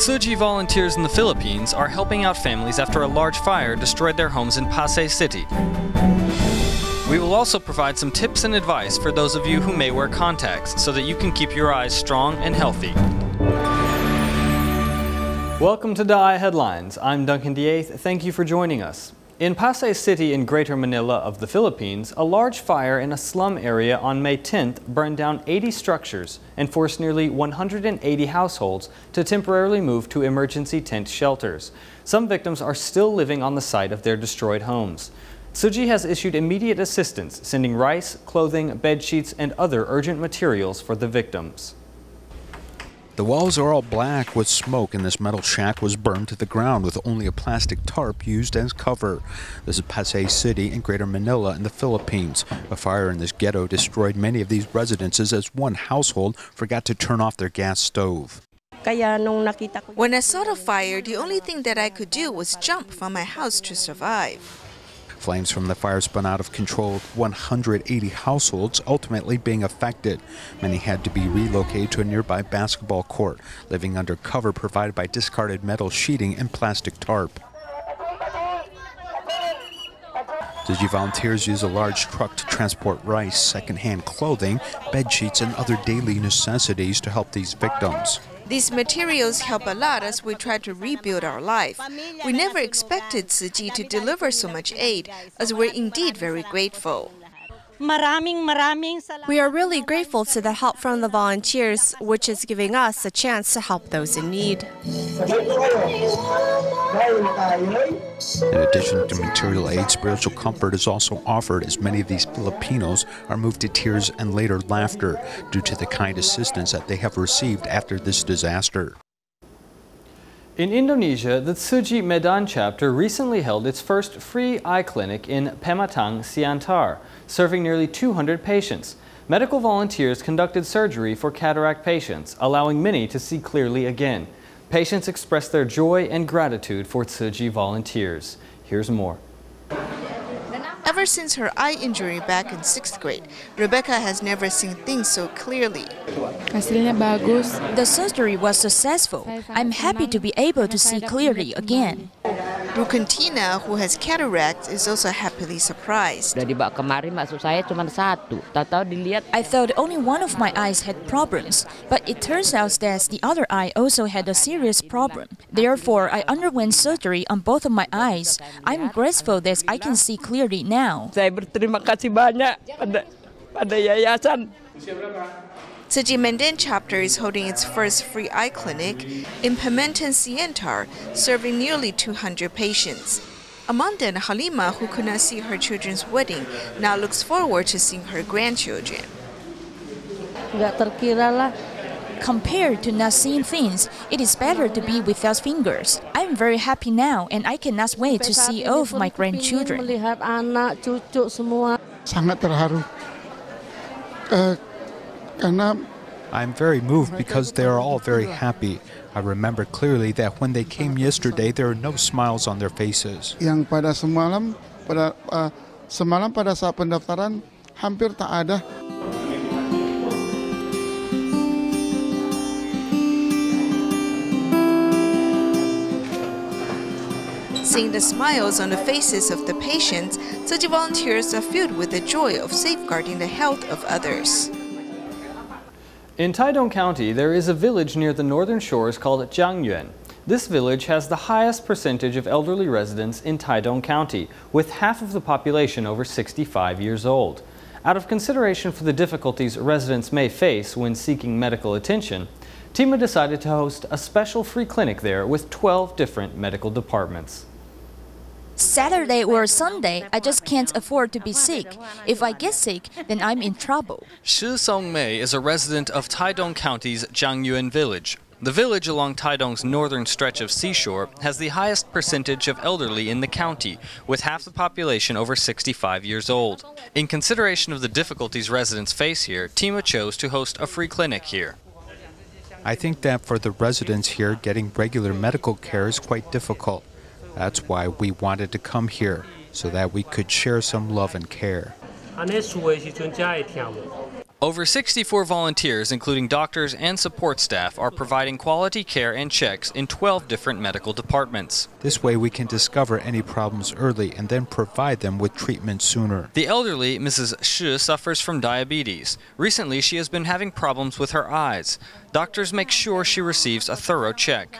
Tzu Chi volunteers in the Philippines are helping out families after a large fire destroyed their homes in Pasay City. We will also provide some tips and advice for those of you who may wear contacts so that you can keep your eyes strong and healthy. Welcome to DaAi Headlines. I'm Duncan DeAeth. Thank you for joining us. In Pasay City in Greater Manila of the Philippines, a large fire in a slum area on May 10th burned down 80 structures and forced nearly 180 households to temporarily move to emergency tent shelters. Some victims are still living on the site of their destroyed homes. Tzu Chi has issued immediate assistance, sending rice, clothing, bed sheets, and other urgent materials for the victims. The walls are all black with smoke, and this metal shack was burned to the ground with only a plastic tarp used as cover. This is Pasay City in Greater Manila in the Philippines. A fire in this ghetto destroyed many of these residences as one household forgot to turn off their gas stove. When I saw the fire, the only thing that I could do was jump from my house to survive. Flames from the fire spun out of control, 180 households ultimately being affected. Many had to be relocated to a nearby basketball court, living under cover provided by discarded metal sheeting and plastic tarp. Tzu Chi volunteers use a large truck to transport rice, secondhand clothing, bed sheets, and other daily necessities to help these victims. These materials help a lot as we try to rebuild our life. We never expected Tzu Chi to deliver so much aid, as we're indeed very grateful. We are really grateful to the help from the volunteers, which is giving us a chance to help those in need. In addition to material aid, spiritual comfort is also offered as many of these Filipinos are moved to tears and later laughter due to the kind assistance that they have received after this disaster. In Indonesia, the Tzu Chi Medan chapter recently held its first free eye clinic in Pematang, Siantar, serving nearly 200 patients. Medical volunteers conducted surgery for cataract patients, allowing many to see clearly again. Patients expressed their joy and gratitude for Tzu Chi volunteers. Here's more. Ever since her eye injury back in 6th grade, Rebecca has never seen things so clearly. The surgery was successful. I'm happy to be able to see clearly again. Rukantina, who has cataract, is also happily surprised. I thought only one of my eyes had problems, but it turns out that the other eye also had a serious problem. Therefore, I underwent surgery on both of my eyes. I'm grateful that I can see clearly now. Tzu Chi Medan chapter is holding its first free eye clinic in Pematang Siantar, serving nearly 200 patients. Among them, Halima, who could not see her children's wedding, now looks forward to seeing her grandchildren. Compared to not seeing things, it is better to be without fingers. I'm very happy now, and I cannot wait to see all of my grandchildren. I'm very moved because they are all very happy. I remember clearly that when they came yesterday, there were no smiles on their faces. Yang pada semalam pada saat pendaftaran hampir tak ada. Seeing the smiles on the faces of the patients, Tzu Chi volunteers are filled with the joy of safeguarding the health of others. In Taidong County, there is a village near the northern shores called Jiangyuan. This village has the highest percentage of elderly residents in Taidong County, with half of the population over 65 years old. Out of consideration for the difficulties residents may face when seeking medical attention, Tima decided to host a special free clinic there with 12 different medical departments. Saturday or Sunday, I just can't afford to be sick. If I get sick, then I'm in trouble. Shi Songmei is a resident of Taidong County's Jiangyuan village. The village along Taidong's northern stretch of seashore has the highest percentage of elderly in the county, with half the population over 65 years old. In consideration of the difficulties residents face here, Tima chose to host a free clinic here. I think that for the residents here, getting regular medical care is quite difficult. That's why we wanted to come here, so that we could share some love and care. Over 64 volunteers, including doctors and support staff, are providing quality care and checks in 12 different medical departments. This way we can discover any problems early and then provide them with treatment sooner. The elderly, Mrs. Shi, suffers from diabetes. Recently, she has been having problems with her eyes. Doctors make sure she receives a thorough check.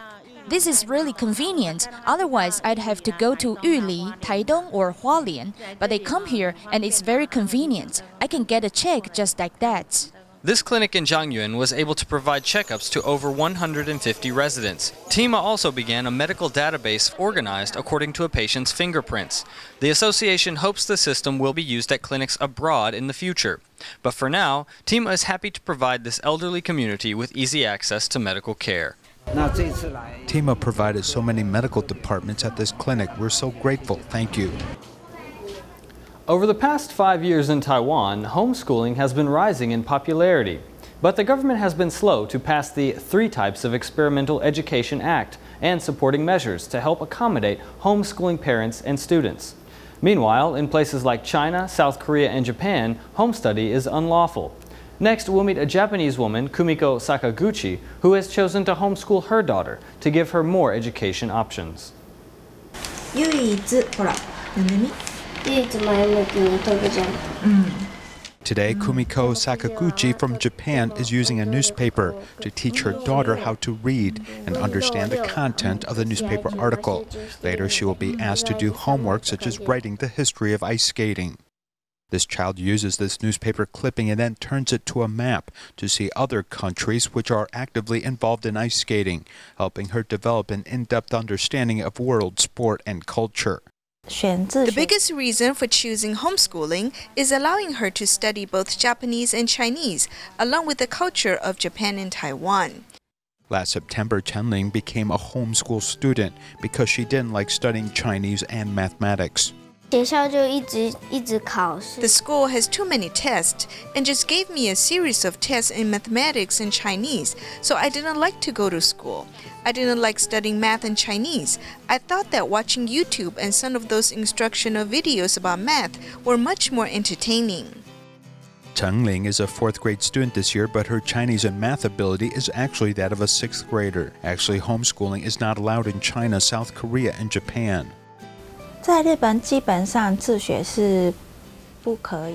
This is really convenient. Otherwise, I'd have to go to Yuli, Taidong, or Hualien. But they come here, and it's very convenient. I can get a check just like that. This clinic in Zhangyuan was able to provide checkups to over 150 residents. TIMA also began a medical database organized according to a patient's fingerprints. The association hopes the system will be used at clinics abroad in the future. But for now, TIMA is happy to provide this elderly community with easy access to medical care. TIMA provided so many medical departments at this clinic. We're so grateful. Thank you. Over the past 5 years in Taiwan, homeschooling has been rising in popularity. But the government has been slow to pass the 3 Types of Experimental Education Act and supporting measures to help accommodate homeschooling parents and students. Meanwhile, in places like China, South Korea, and Japan, home study is unlawful. Next, we'll meet a Japanese woman, Kumiko Sakaguchi, who has chosen to homeschool her daughter to give her more education options. Today, Kumiko Sakaguchi from Japan is using a newspaper to teach her daughter how to read and understand the content of the newspaper article. Later, she will be asked to do homework such as writing the history of ice skating. This child uses this newspaper clipping and then turns it to a map to see other countries which are actively involved in ice skating, helping her develop an in-depth understanding of world sport and culture. The biggest reason for choosing homeschooling is allowing her to study both Japanese and Chinese, along with the culture of Japan and Taiwan. Last September, Chenling became a homeschool student because she didn't like studying Chinese and mathematics. The school has too many tests and just gave me a series of tests in mathematics and Chinese, so I didn't like to go to school. I didn't like studying math and Chinese. I thought that watching YouTube and some of those instructional videos about math were much more entertaining. Chenling is a 4th grade student this year, but her Chinese and math ability is actually that of a 6th grader. Actually, homeschooling is not allowed in China, South Korea, and Japan.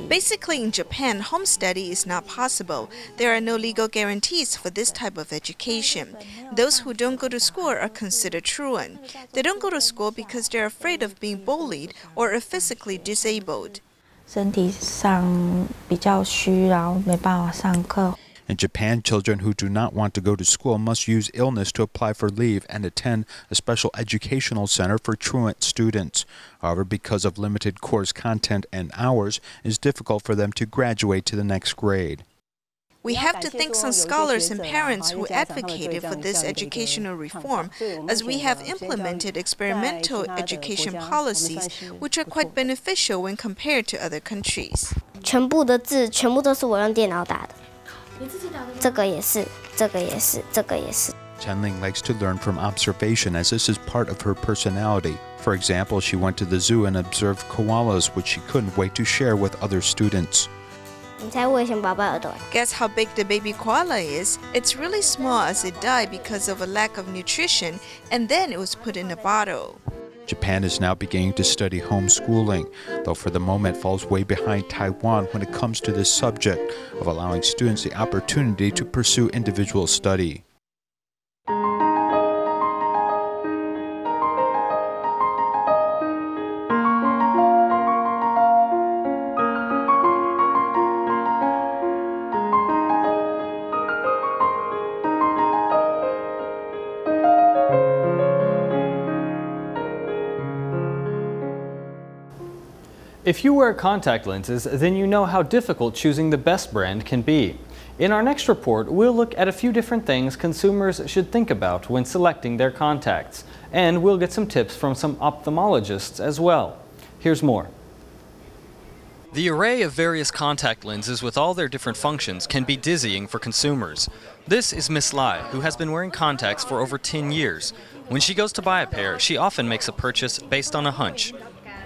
Basically, in Japan, home study is not possible. There are no legal guarantees for this type of education. Those who don't go to school are considered truant. They don't go to school because they're afraid of being bullied or are physically disabled. In Japan, children who do not want to go to school must use illness to apply for leave and attend a special educational center for truant students. However, because of limited course content and hours, it is difficult for them to graduate to the next grade. We have to thank some scholars and parents who advocated for this educational reform, as we have implemented experimental education policies, which are quite beneficial when compared to other countries. 全部的字全部都是我用电脑打的。 Chenling likes to learn from observation as this is part of her personality. For example, she went to the zoo and observed koalas, which she couldn't wait to share with other students. Guess how big the baby koala is? It's really small as it died because of a lack of nutrition, and then it was put in a bottle. Japan is now beginning to study homeschooling, though for the moment falls way behind Taiwan when it comes to this subject of allowing students the opportunity to pursue individual study. If you wear contact lenses, then you know how difficult choosing the best brand can be. In our next report, we'll look at a few different things consumers should think about when selecting their contacts, and we'll get some tips from some ophthalmologists as well. Here's more. The array of various contact lenses with all their different functions can be dizzying for consumers. This is Miss Lai, who has been wearing contacts for over 10 years. When she goes to buy a pair, she often makes a purchase based on a hunch.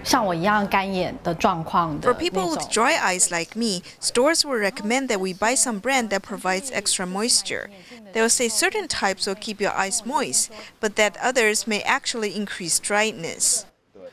像我一样干眼的状况的 For people with dry eyes like me, stores will recommend that we buy some brand that provides extra moisture. They'll say certain types will keep your eyes moist, but that others may actually increase dryness.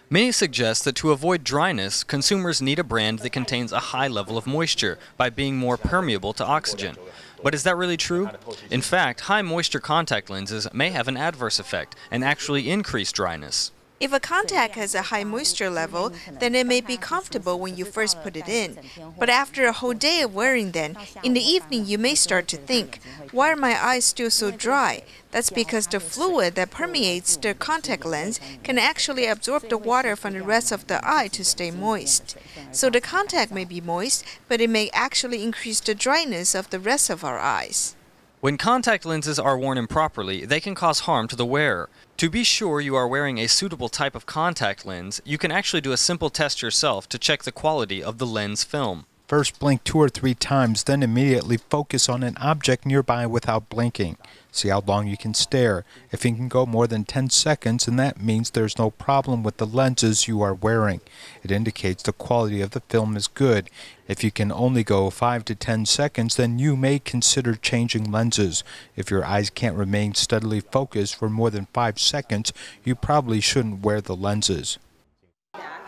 Many suggest that to avoid dryness, consumers need a brand that contains a high level of moisture by being more permeable to oxygen. But is that really true? In fact, high moisture contact lenses may have an adverse effect and actually increase dryness. If a contact has a high moisture level, then it may be comfortable when you first put it in. But after a whole day of wearing them, in the evening you may start to think, why are my eyes still so dry? That's because the fluid that permeates the contact lens can actually absorb the water from the rest of the eye to stay moist. So the contact may be moist, but it may actually increase the dryness of the rest of our eyes. When contact lenses are worn improperly, they can cause harm to the wearer. To be sure you are wearing a suitable type of contact lens, you can actually do a simple test yourself to check the quality of the lens film. First blink 2 or 3 times, then immediately focus on an object nearby without blinking. See how long you can stare. If you can go more than 10 seconds, then that means there's no problem with the lenses you are wearing. It indicates the quality of the film is good. If you can only go 5 to 10 seconds, then you may consider changing lenses. If your eyes can't remain steadily focused for more than 5 seconds, you probably shouldn't wear the lenses.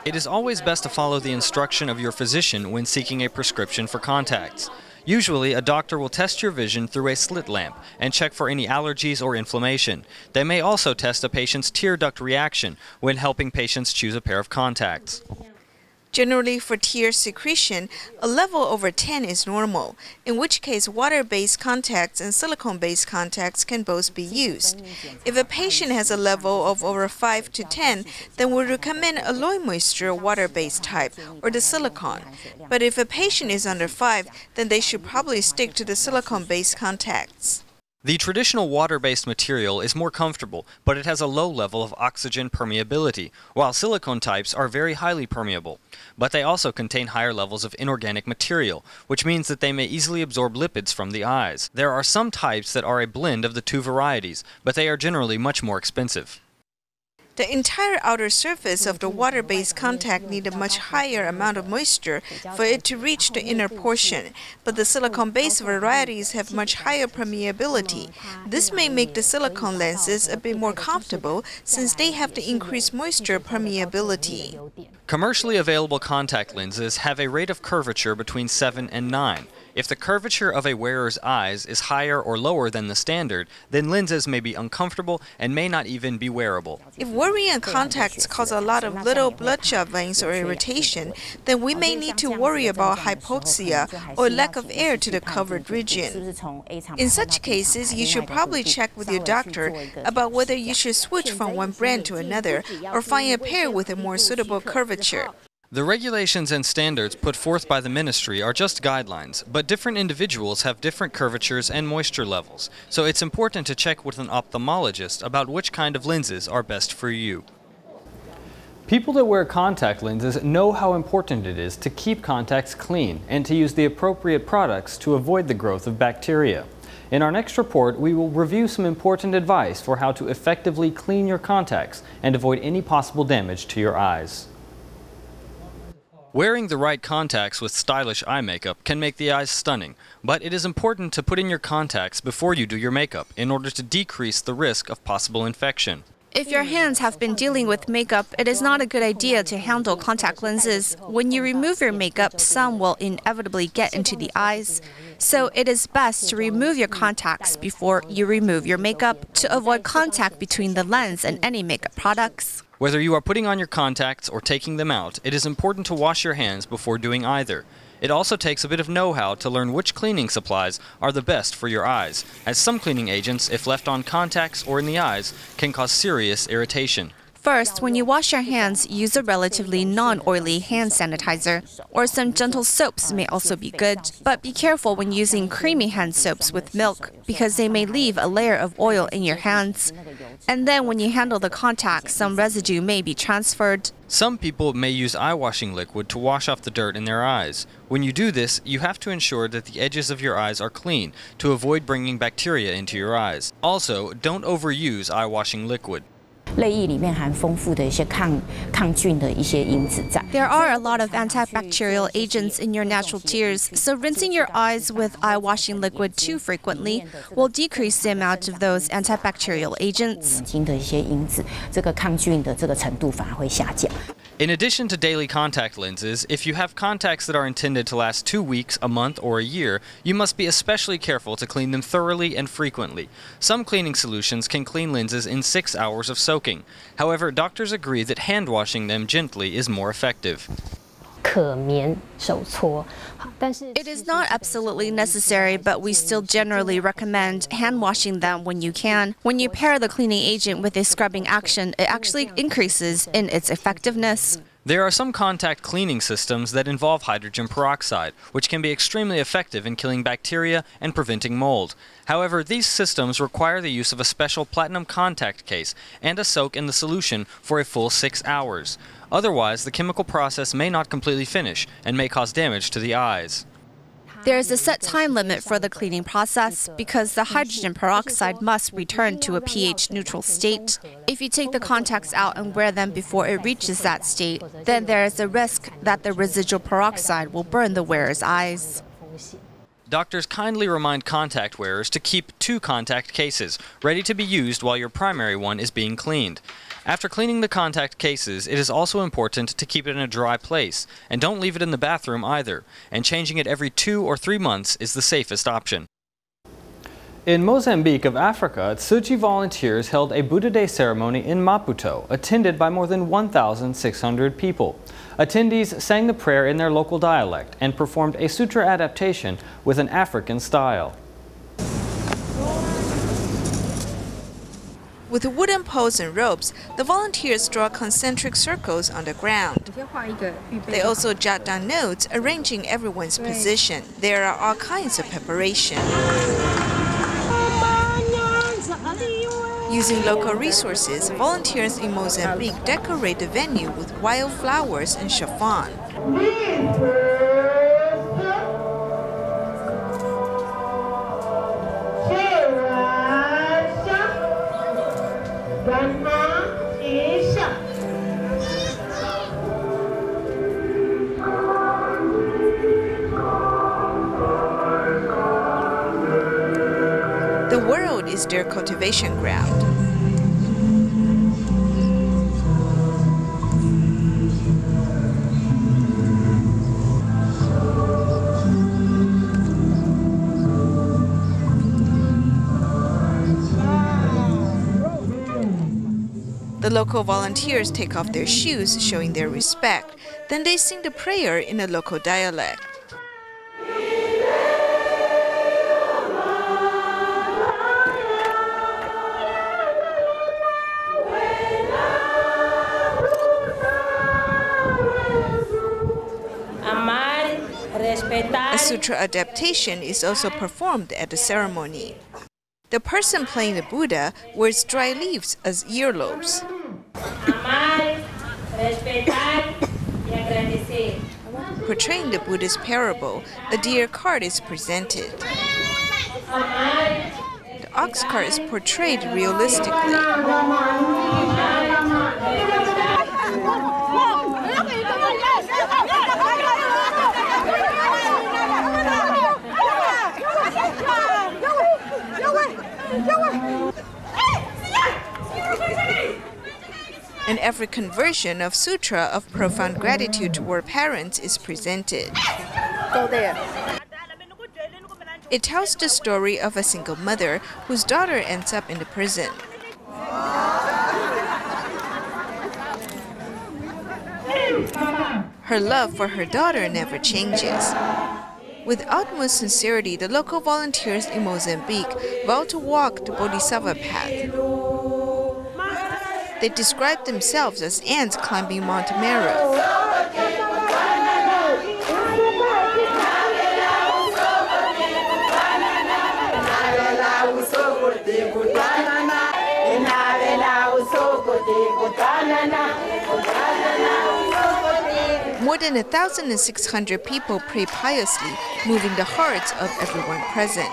It is always best to follow the instruction of your physician when seeking a prescription for contacts. Usually, a doctor will test your vision through a slit lamp and check for any allergies or inflammation. They may also test a patient's tear duct reaction when helping patients choose a pair of contacts. Generally, for tear secretion, a level over 10 is normal, in which case water-based contacts and silicone-based contacts can both be used. If a patient has a level of over 5 to 10, then we recommend a low moisture water-based type or the silicone. But if a patient is under 5, then they should probably stick to the silicone-based contacts. The traditional water-based material is more comfortable, but it has a low level of oxygen permeability, while silicone types are very highly permeable. But they also contain higher levels of inorganic material, which means that they may easily absorb lipids from the eyes. There are some types that are a blend of the two varieties, but they are generally much more expensive. The entire outer surface of the water-based contact needs a much higher amount of moisture for it to reach the inner portion, but the silicone-based varieties have much higher permeability. This may make the silicone lenses a bit more comfortable since they have the increased moisture permeability. Commercially available contact lenses have a rate of curvature between 7 and 9. If the curvature of a wearer's eyes is higher or lower than the standard, then lenses may be uncomfortable and may not even be wearable. If wearing contacts cause a lot of little bloodshot veins or irritation, then we may need to worry about hypoxia or lack of air to the covered region. In such cases, you should probably check with your doctor about whether you should switch from one brand to another or find a pair with a more suitable curvature. The regulations and standards put forth by the ministry are just guidelines, but different individuals have different curvatures and moisture levels, so it's important to check with an ophthalmologist about which kind of lenses are best for you. People that wear contact lenses know how important it is to keep contacts clean and to use the appropriate products to avoid the growth of bacteria. In our next report, we will review some important advice for how to effectively clean your contacts and avoid any possible damage to your eyes. Wearing the right contacts with stylish eye makeup can make the eyes stunning, but it is important to put in your contacts before you do your makeup in order to decrease the risk of possible infection. If your hands have been dealing with makeup, it is not a good idea to handle contact lenses. When you remove your makeup, some will inevitably get into the eyes. So it is best to remove your contacts before you remove your makeup to avoid contact between the lens and any makeup products. Whether you are putting on your contacts or taking them out, it is important to wash your hands before doing either. It also takes a bit of know-how to learn which cleaning supplies are the best for your eyes, as some cleaning agents, if left on contacts or in the eyes, can cause serious irritation. First, when you wash your hands, use a relatively non-oily hand sanitizer, or some gentle soaps may also be good. But be careful when using creamy hand soaps with milk, because they may leave a layer of oil in your hands. And then when you handle the contacts, some residue may be transferred. Some people may use eye washing liquid to wash off the dirt in their eyes. When you do this, you have to ensure that the edges of your eyes are clean to avoid bringing bacteria into your eyes. Also, don't overuse eye washing liquid. 泪液里面含丰富的一些抗菌的一些因子在。There are a lot of antibacterial agents in your natural tears, so rinsing your eyes with eye washing liquid too frequently will decrease the amount of those antibacterial agents. 眼睛的一些因子，这个抗菌的这个程度反而会下降。 In addition to daily contact lenses, if you have contacts that are intended to last 2 weeks, a month, or a year, you must be especially careful to clean them thoroughly and frequently. Some cleaning solutions can clean lenses in 6 hours of soaking. However, doctors agree that hand washing them gently is more effective. It is not absolutely necessary, but we still generally recommend hand washing them when you can. When you pair the cleaning agent with a scrubbing action, it actually increases in its effectiveness. There are some contact cleaning systems that involve hydrogen peroxide, which can be extremely effective in killing bacteria and preventing mold. However, these systems require the use of a special platinum contact case and a soak in the solution for a full 6 hours. Otherwise, the chemical process may not completely finish and may cause damage to the eyes. There is a set time limit for the cleaning process because the hydrogen peroxide must return to a pH neutral state. If you take the contacts out and wear them before it reaches that state, then there is a risk that the residual peroxide will burn the wearer's eyes. Doctors kindly remind contact wearers to keep 2 contact cases, ready to be used while your primary one is being cleaned. After cleaning the contact cases, it is also important to keep it in a dry place, and don't leave it in the bathroom either, and changing it every 2 or 3 months is the safest option. In Mozambique of Africa, Tzu Chi volunteers held a Buddha Day ceremony in Maputo, attended by more than 1,600 people. Attendees sang the prayer in their local dialect and performed a sutra adaptation with an African style. With wooden poles and ropes, the volunteers draw concentric circles on the ground. They also jot down notes arranging everyone's position. There are all kinds of preparation. Using local resources, volunteers in Mozambique decorate the venue with wild flowers and chiffon. The world is their cultivation ground. The local volunteers take off their shoes, showing their respect. Then they sing the prayer in a local dialect. A sutra adaptation is also performed at the ceremony. The person playing the Buddha wears dry leaves as earlobes. Portraying the Buddha's parable, a deer cart is presented. The ox cart is portrayed realistically. An African version of Sutra of Profound Gratitude toward Parents is presented. It tells the story of a single mother whose daughter ends up in the prison. Her love for her daughter never changes. With utmost sincerity, the local volunteers in Mozambique vow to walk the Bodhisattva path. They describe themselves as ants climbing Mount Meru. More than 1,600 people pray piously, moving the hearts of everyone present.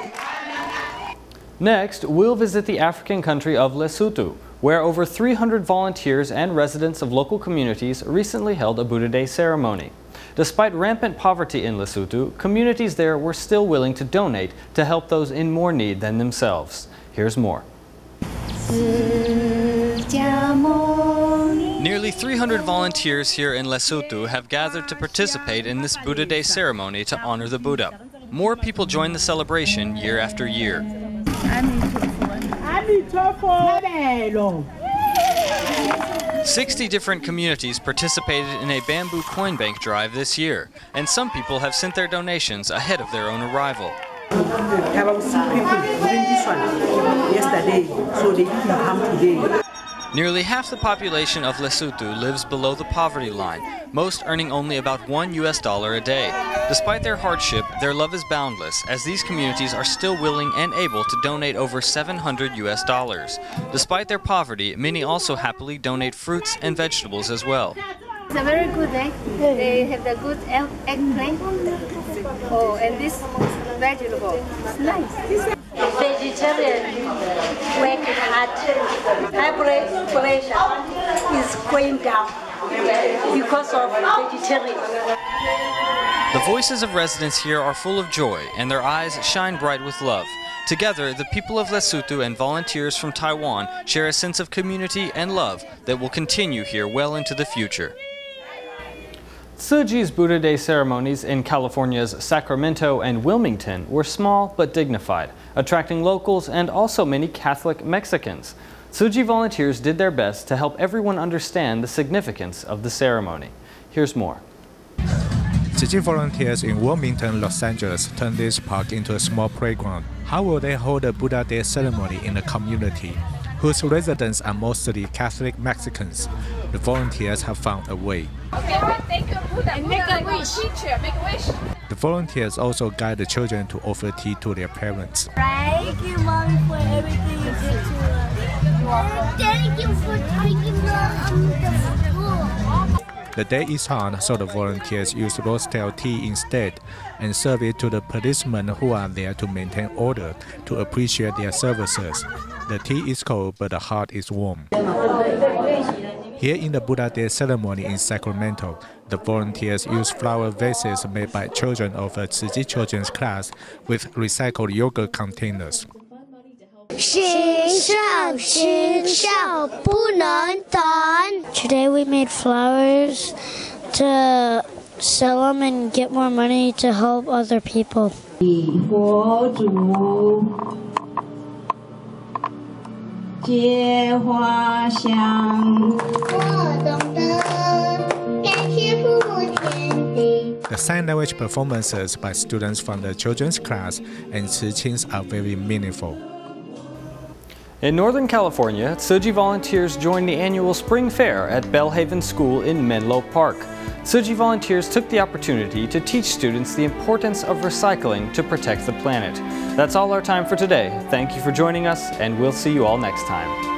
Next, we'll visit the African country of Lesotho, where over 300 volunteers and residents of local communities recently held a Buddha Day ceremony. Despite rampant poverty in Lesotho, communities there were still willing to donate to help those in more need than themselves. Here's more. Nearly 300 volunteers here in Lesotho have gathered to participate in this Buddha Day ceremony to honor the Buddha. More people join the celebration year after year. 60 different communities participated in a bamboo coin bank drive this year, and some people have sent their donations ahead of their own arrival. Yesterday, so they didn't come today. Nearly half the population of Lesotho lives below the poverty line, most earning only about $1 a day. Despite their hardship, their love is boundless, as these communities are still willing and able to donate over $700. Despite their poverty, many also happily donate fruits and vegetables as well. It's a very good egg. They have the good eggplant. Oh, and this vegetable. It's nice. Vegetarian working hard. High blood pressure is going down because of vegetarian. The voices of residents here are full of joy, and their eyes shine bright with love. Together, the people of Lesotho and volunteers from Taiwan share a sense of community and love that will continue here well into the future. Tzu Chi's Buddha Day ceremonies in California's Sacramento and Wilmington were small but dignified, attracting locals and also many Catholic Mexicans. Tzu Chi volunteers did their best to help everyone understand the significance of the ceremony. Here's more. Tzu Chi volunteers in Wilmington, Los Angeles turned this park into a small playground. How will they hold a Buddha Day ceremony in a community whose residents are mostly Catholic Mexicans? The volunteers have found a way. Make a wish. The volunteers also guide the children to offer tea to their parents. Thank you, Mommy, for everything you did to us. Thank you for taking us. The day is hot, so the volunteers use rose-tail tea instead and serve it to the policemen who are there to maintain order to appreciate their services. The tea is cold, but the heart is warm. Here in the Buddha Day ceremony in Sacramento, the volunteers use flower vases made by children of a Tzu Chi children's class with recycled yogurt containers. 学校学校不能等. Today we made flowers to sell them and get more money to help other people. 佛祖结花香。 The sign language performances by students from the children's class and Tzu Chis are very meaningful. In Northern California, Tzu Chi volunteers joined the annual Spring Fair at Bellhaven School in Menlo Park. Tzu Chi volunteers took the opportunity to teach students the importance of recycling to protect the planet. That's all our time for today. Thank you for joining us, and we'll see you all next time.